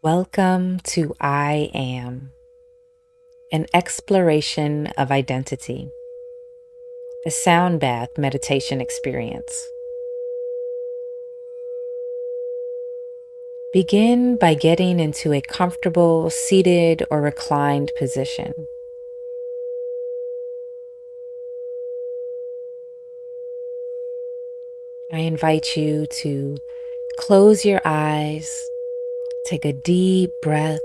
Welcome to I Am, an exploration of identity, a sound bath meditation experience. Begin by getting into a comfortable seated or reclined position. I invite you to close your eyes, take a deep breath,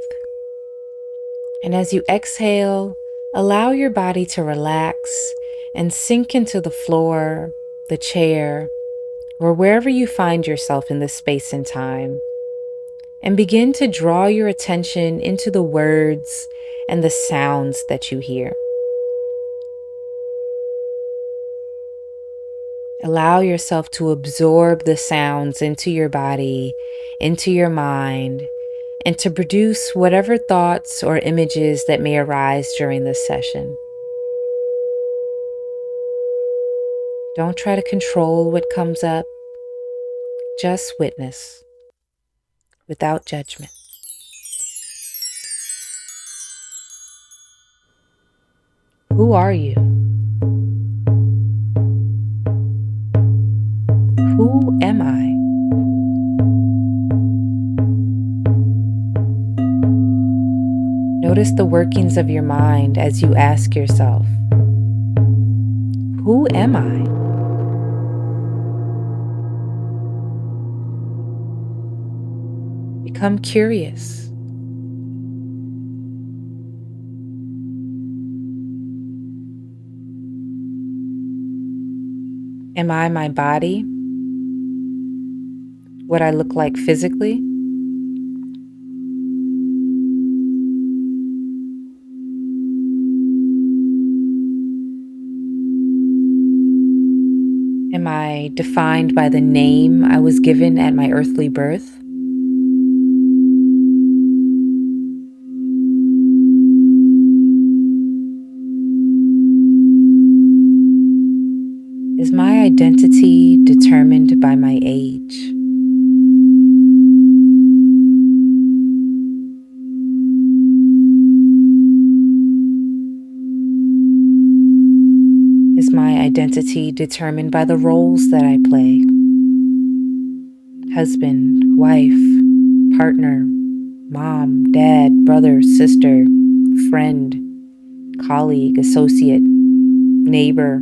and as you exhale, allow your body to relax and sink into the floor, the chair, or wherever you find yourself in this space and time, and begin to draw your attention into the words and the sounds that you hear. Allow yourself to absorb the sounds into your body, into your mind, and to produce whatever thoughts or images that may arise during this session. Don't try to control what comes up, just witness without judgment. Who are you? Who am I? Notice the workings of your mind as you ask yourself, who am I? Become curious. Am I my body? What I look like physically? Am I defined by the name I was given at my earthly birth? Is my identity determined by my age? Is my identity determined by the roles that I play? Husband, wife, partner, mom, dad, brother, sister, friend, colleague, associate, neighbor,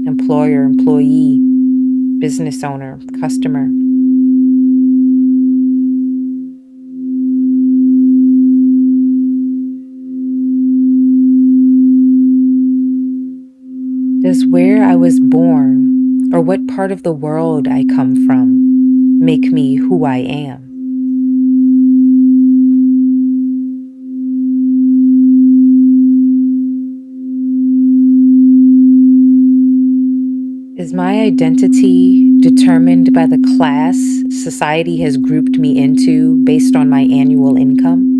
employer, employee, business owner, customer. Does where I was born or what part of the world I come from make me who I am? Is my identity determined by the class society has grouped me into based on my annual income?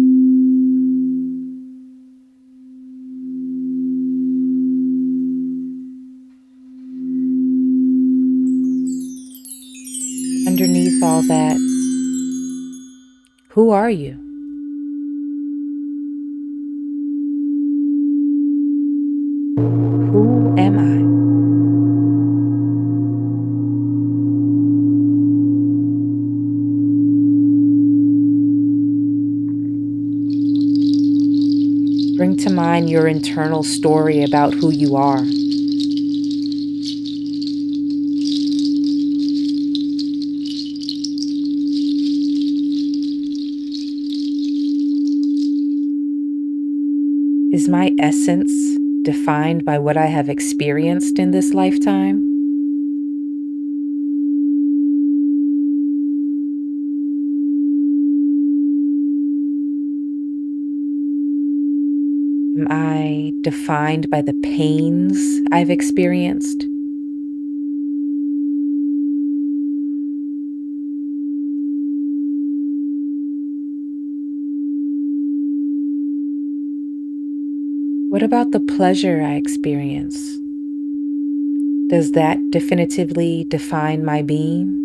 Underneath all that, who are you? Who am I? Bring to mind your internal story about who you are. Is my essence defined by what I have experienced in this lifetime? Am I defined by the pains I've experienced? What about the pleasure I experience? Does that definitively define my being?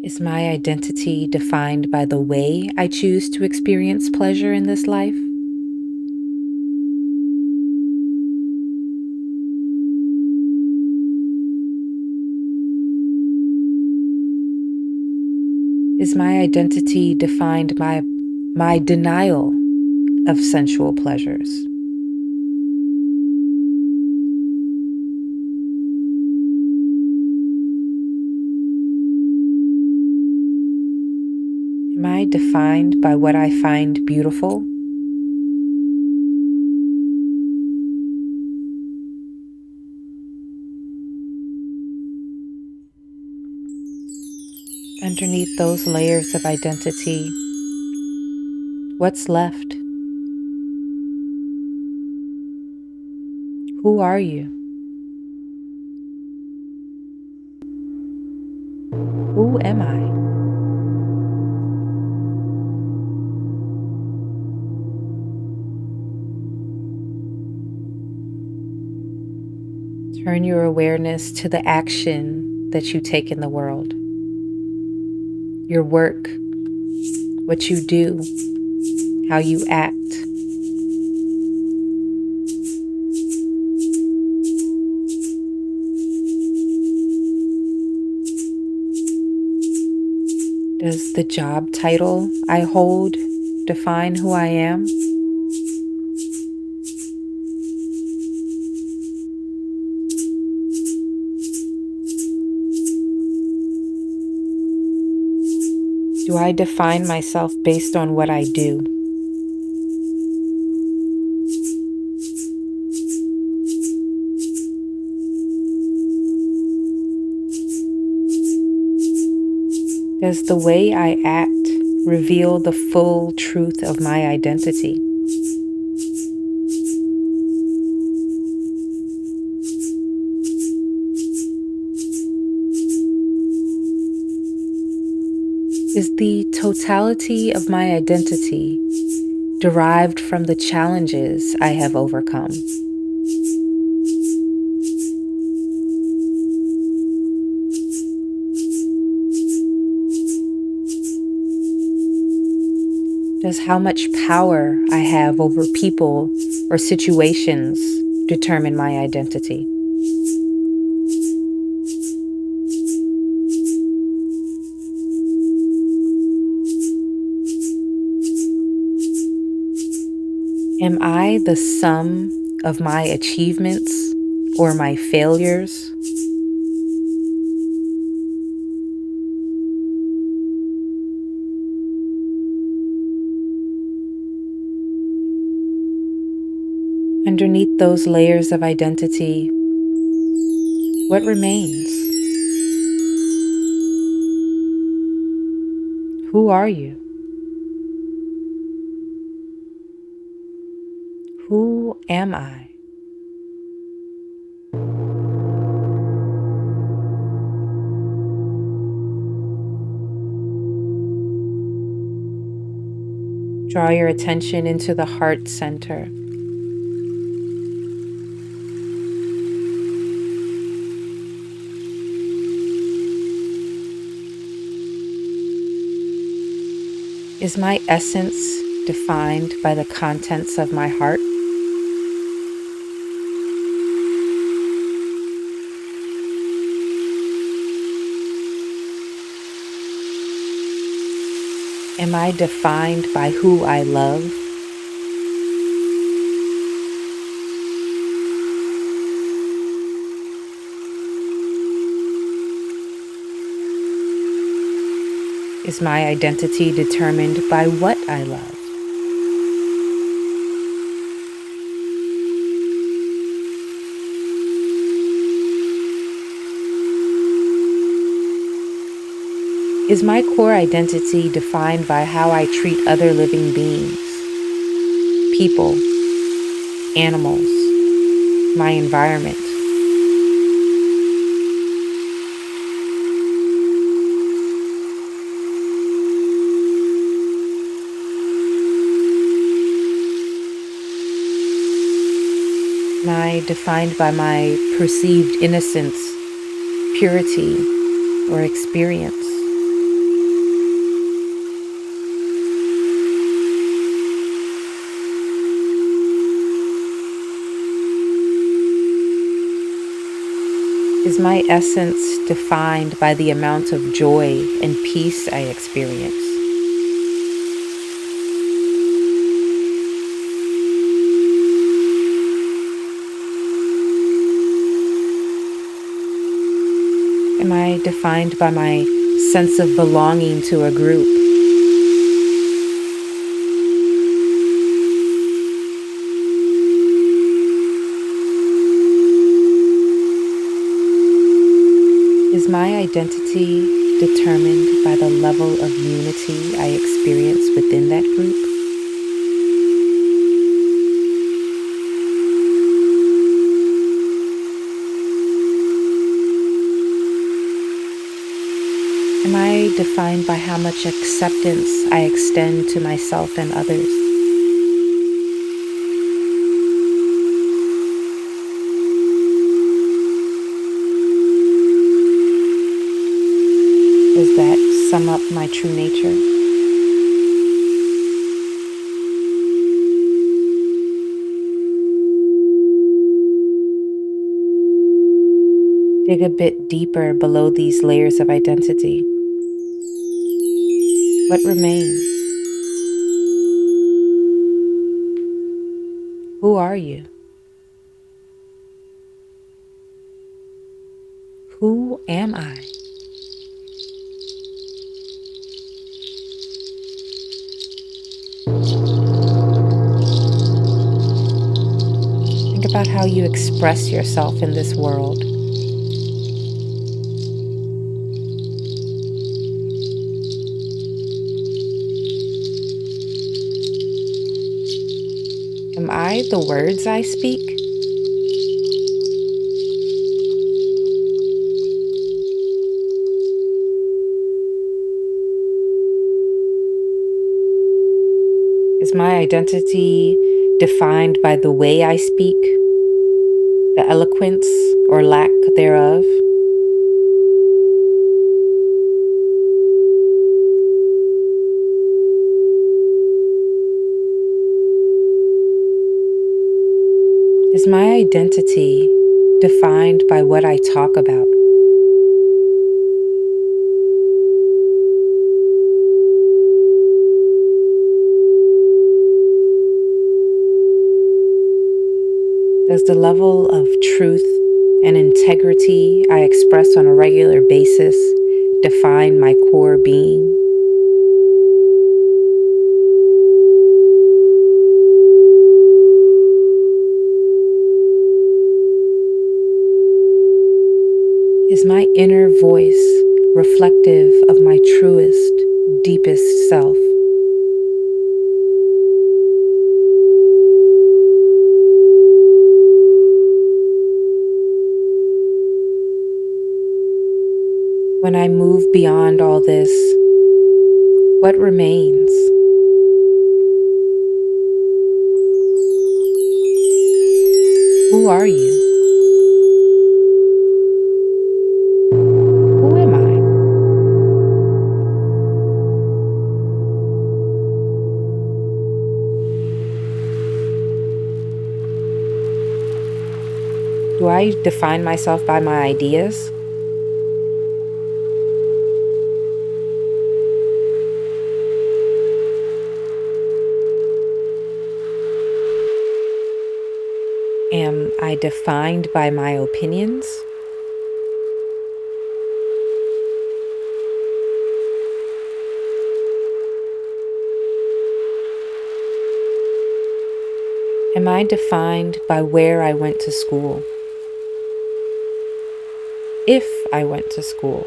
Is my identity defined by the way I choose to experience pleasure in this life? Is my identity defined by my denial of sensual pleasures? Am I defined by what I find beautiful? Underneath those layers of identity, what's left? Who are you? Who am I? Turn your awareness to the action that you take in the world, your work, what you do, how you act. Does the job title I hold define who I am? Do I define myself based on what I do? Does the way I act reveal the full truth of my identity? Is the totality of my identity derived from the challenges I have overcome? Does how much power I have over people or situations determine my identity? Am I the sum of my achievements or my failures? Underneath those layers of identity, what remains? Who are you? Who am I? Draw your attention into the heart center. Is my essence defined by the contents of my heart? Am I defined by who I love? Is my identity determined by what I love? Is my core identity defined by how I treat other living beings, people, animals, my environment? Am I defined by my perceived innocence, purity, or experience? Is my essence defined by the amount of joy and peace I experience? Am I defined by my sense of belonging to a group? Is my identity determined by the level of unity I experience within that group? Am I defined by how much acceptance I extend to myself and others? Does that sum up my true nature? Dig a bit deeper below these layers of identity. What remains? Who are you? Who am I? Think about how you express yourself in this world. Am I the words I speak? Is my identity defined by the way I speak, the eloquence or lack thereof? Is my identity defined by what I talk about? Does the level of truth and integrity I express on a regular basis define my core being? Is my inner voice reflective of my truest, deepest self? When I move beyond all this, what remains? Who are you? Who am I? Do I define myself by my ideas? Am I defined by my opinions? Am I defined by where I went to school? If I went to school?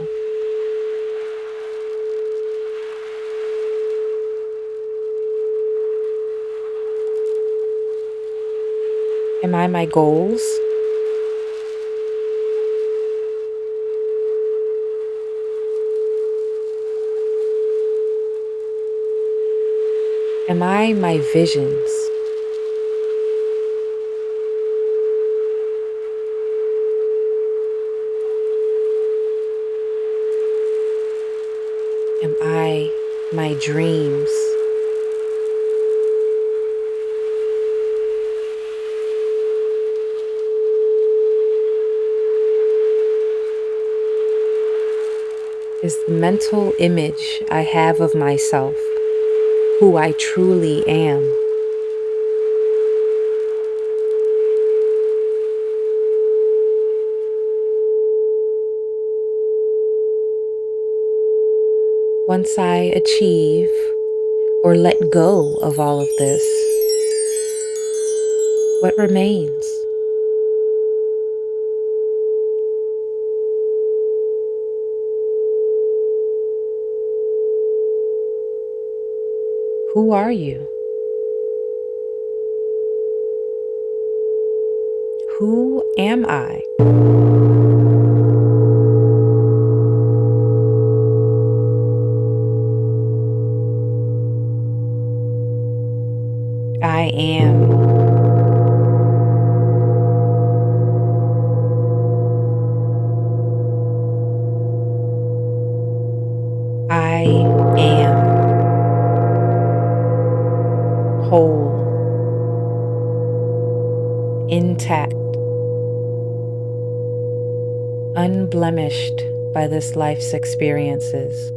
Am I my goals? Am I my visions? Am I my dreams? is the mental image I have of myself, who I truly am. Once I achieve or let go of all of this, what remains? Who are you? Who am I? I am. I am whole, intact, unblemished by this life's experiences.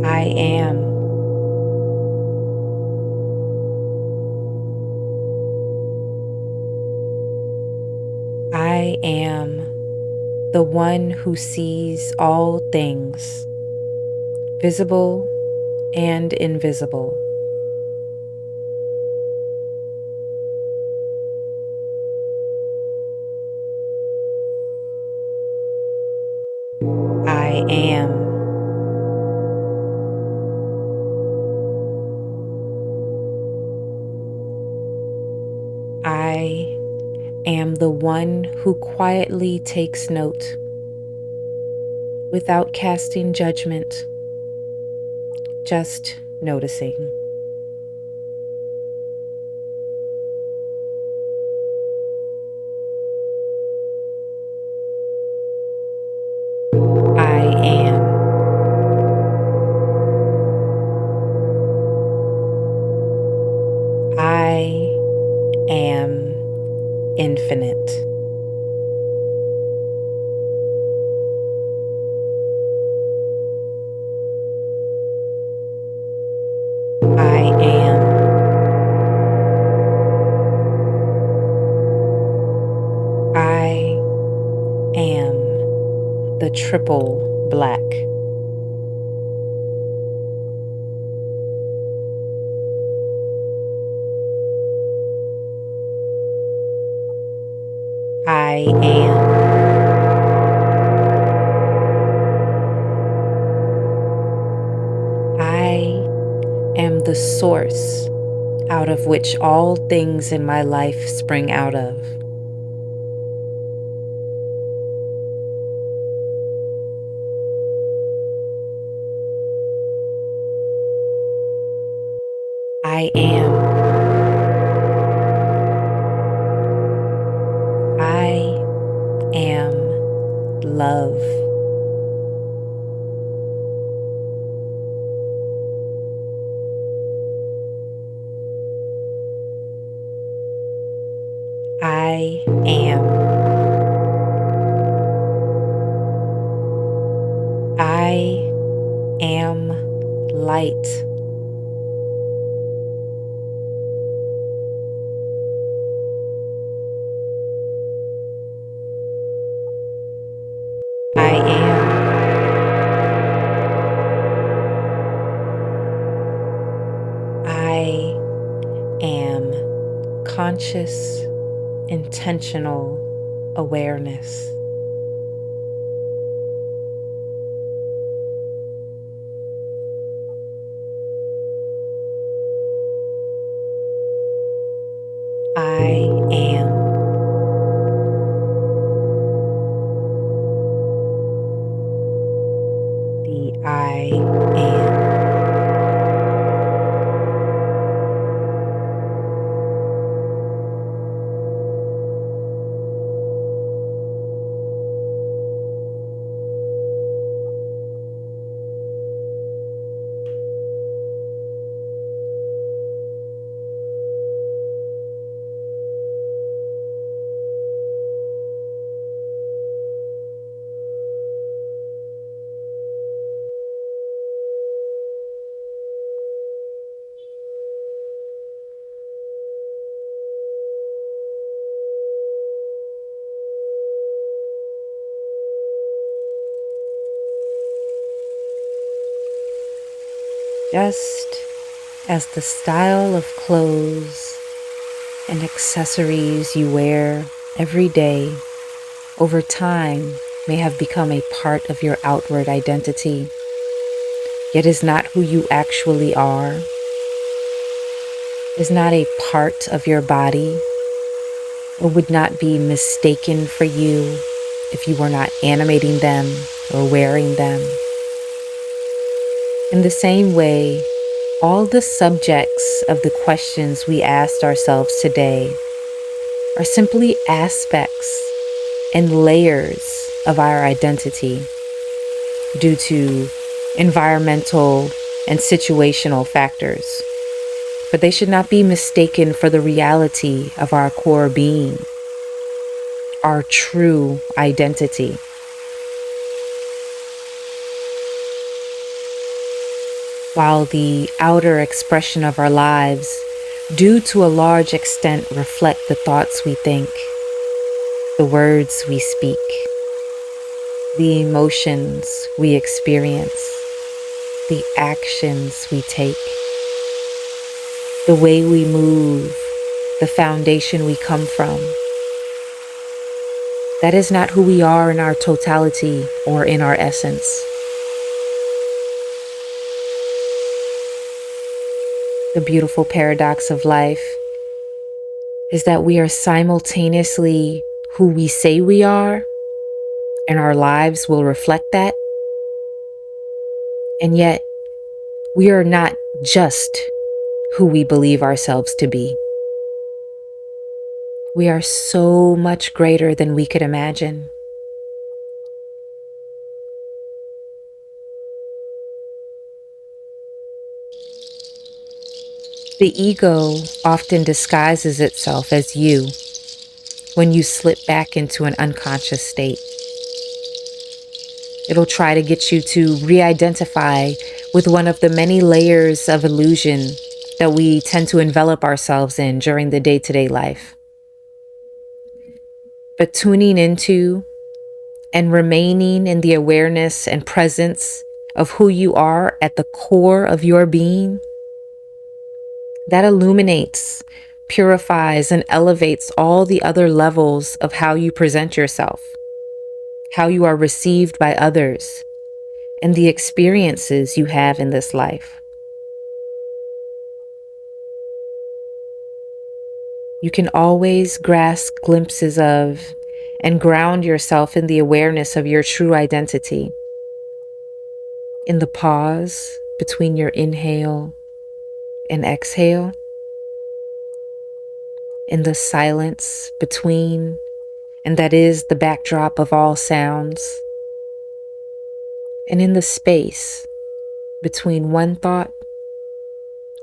I am. I am the one who sees all things, visible and invisible. I am. I am the one who quietly takes note without casting judgment, just noticing. I am. I am infinite. I am. I am the triple black. I am. I am the source out of which all things in my life spring out of. I am. I am love. I am. I am light. I am. I am conscious, intentional awareness. I am. The I am. just as the style of clothes and accessories you wear every day over time may have become a part of your outward identity, yet is not who you actually are, is not a part of your body, or would not be mistaken for you if you were not animating them or wearing them. In the same way, all the subjects of the questions we asked ourselves today are simply aspects and layers of our identity due to environmental and situational factors. But they should not be mistaken for the reality of our core being, our true identity. While the outer expression of our lives do to a large extent reflect the thoughts we think, the words we speak, the emotions we experience, the actions we take, the way we move, the foundation we come from. That is not who we are in our totality or in our essence. The beautiful paradox of life is that we are simultaneously who we say we are, and our lives will reflect that. And yet, we are not just who we believe ourselves to be. We are so much greater than we could imagine. The ego often disguises itself as you when you slip back into an unconscious state. It'll try to get you to re-identify with one of the many layers of illusion that we tend to envelop ourselves in during the day-to-day life. But tuning into and remaining in the awareness and presence of who you are at the core of your being, that illuminates, purifies, and elevates all the other levels of how you present yourself, how you are received by others, and the experiences you have in this life. You can always grasp glimpses of and ground yourself in the awareness of your true identity, in the pause between your inhale and exhale, in the silence between, and that is the backdrop of all sounds, and in the space between one thought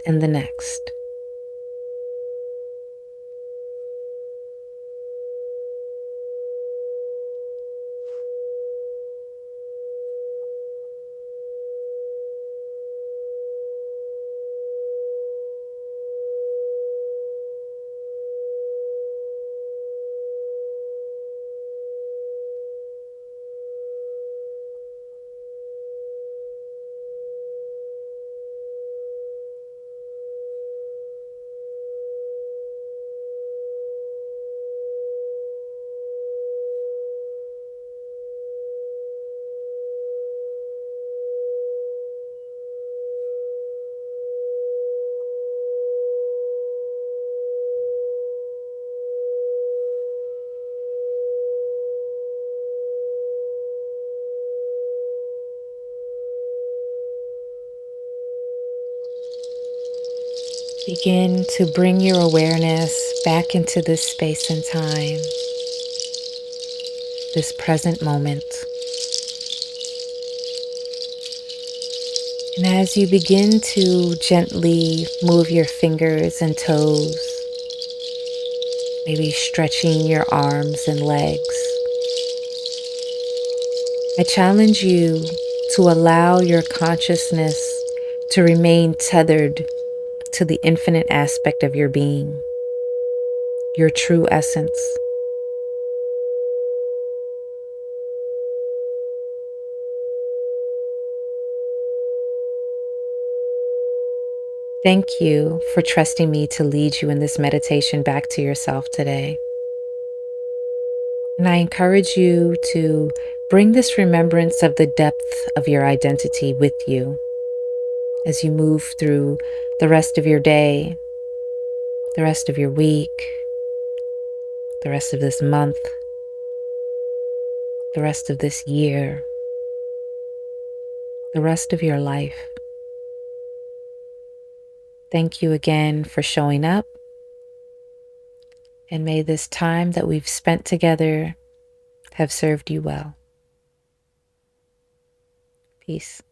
and the next. Begin to bring your awareness back into this space and time, this present moment. And as you begin to gently move your fingers and toes, maybe stretching your arms and legs, I challenge you to allow your consciousness to remain tethered to the infinite aspect of your being, your true essence. Thank you for trusting me to lead you in this meditation back to yourself today. And I encourage you to bring this remembrance of the depth of your identity with you as you move through the rest of your day, the rest of your week, the rest of this month, the rest of this year, the rest of your life. Thank you again for showing up, and may this time that we've spent together have served you well. Peace.